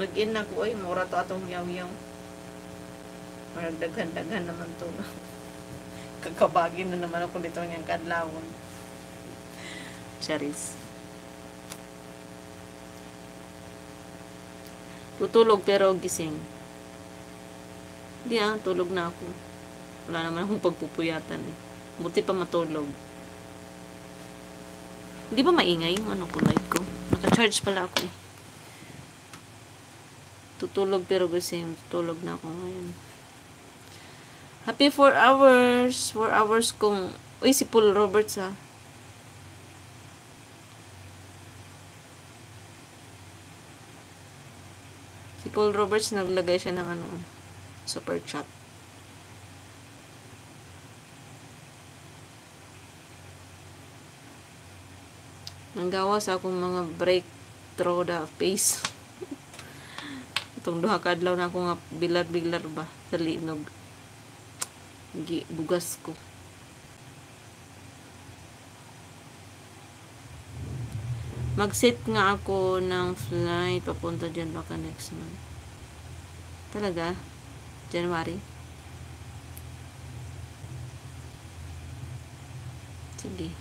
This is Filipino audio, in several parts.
Mag-in na ko, mura to atong yaw-yaw. Maragdaghan-daghan naman to. Kakabagin na naman ako dito niyang kadlawon. Charis. Tutulog pero gising. Hindi tulog na ako. Wala naman akong pagpupuyatan eh. Buti pa matulog. Hindi ba maingay yung ko light ko? Naka-charge pala ako eh. Tutulog pero gising. Tutulog na ako ngayon. Happy 4 hours. 4 hours kung... Uy, si Paul Roberts ha. Si Paul Roberts naglagay siya ng super chat. Nanggawa sa akong mga breakthrough the face. Itong duha ka adlaw na ako nga bilar-bilar ba sa linog. Bugas ko. Mag-set nga ako ng flight papunta dyan baka next month. Talaga? January? Sige.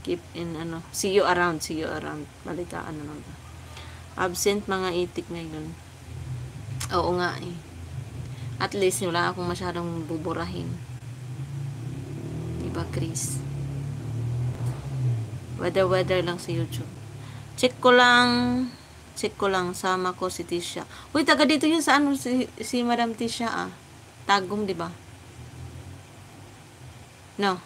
Keep in see you around. Balitaan naman ba? Absent mga itik ngayon. Oo nga eh. At least wala akong masyadong buburahin. Diba, Chris? Weather lang sa YouTube. Check ko lang, sama ko si Tisha. Uy, taga dito yun sa si Madam Tisha ah. Tagum, di ba? No.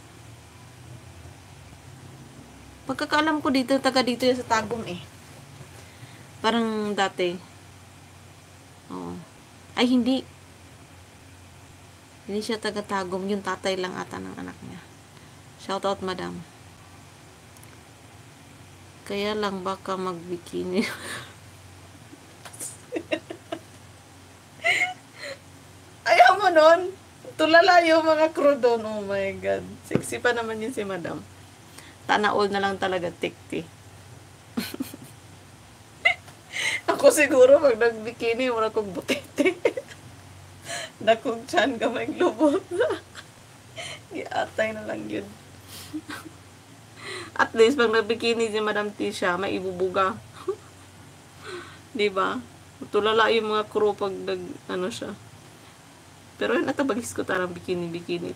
Pagkakaalam ko dito, taga dito yun sa Tagum eh. Parang dati. Oo. Ay, hindi. Hindi siya taga Tagum. Yung tatay lang ata ng anak niya. Shout out, Madam. Kaya lang baka magbikini. Ayaw mo nun. Tulala yung mga crew doon. Oh my God. Sexy pa naman yun si Madam. Tanaol na lang talaga tikti. Ako siguro pag nagbikini, wala kong butete. Nakong tiyan ka may globot. Giatay na lang yun. At least, pag nagbikini si Madam Tisha, may ibubuga. Diba? Tulala yung mga crew pag siya. Pero natabagis ko tarang bikini.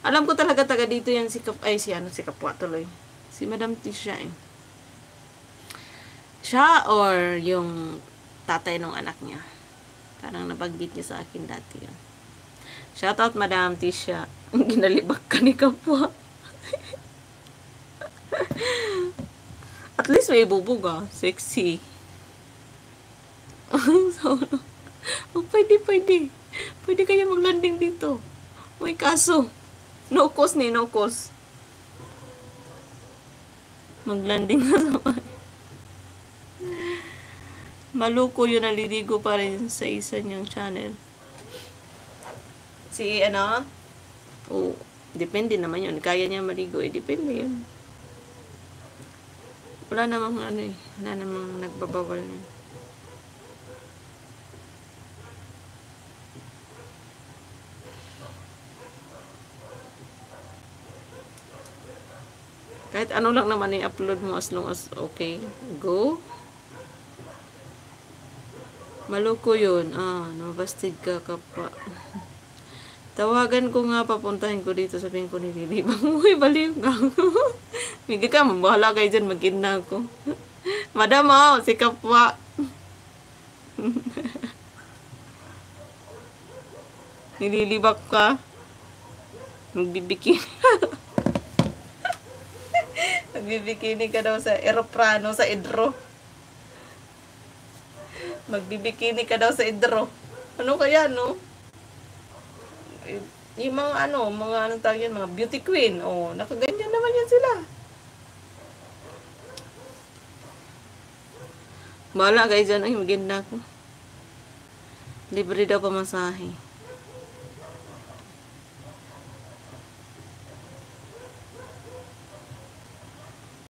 Alam ko talaga taga dito yan si Kapwa tuloy. Si Madam Tisha eh. Siya or yung tatay ng anak niya. Parang nabanggit niya sa akin dati yan. Shout out Madam Tisha. Ginalibak ka ni Kapwa. At least may bubuga. Sexy. So, pwede. Pwede kaya maglanding dito. May kaso. No cost. Maglanding na naman. Maluko yun, naliligo pa rin sa isa niyang channel. Oh, depende naman yun. Kaya niya maligo, depende yun. Wala namang wala namang nagbabawal na. Kahit ano lang naman i-upload mo as long as okay. Go. Maluko yun. Nabastig ka Kapwa. Tawagan ko nga, papuntahin ko dito, sabihin ko nililibang. Uy, baliw ka. Migi ka, mabahala kayo dyan, mag-in na ako. Madam, si Kapwa. Nililibak ka. Magbibikini. Magbibikini ka daw sa eroplano, sa Idro. Magbibikini ka daw sa Idro. Ano kaya, no? Yung mga tawag yan, mga beauty queen. Oh, nakaganyan naman yan sila. Bahala kayo dyan. Ay, maganda ako. Libre daw pamasahe.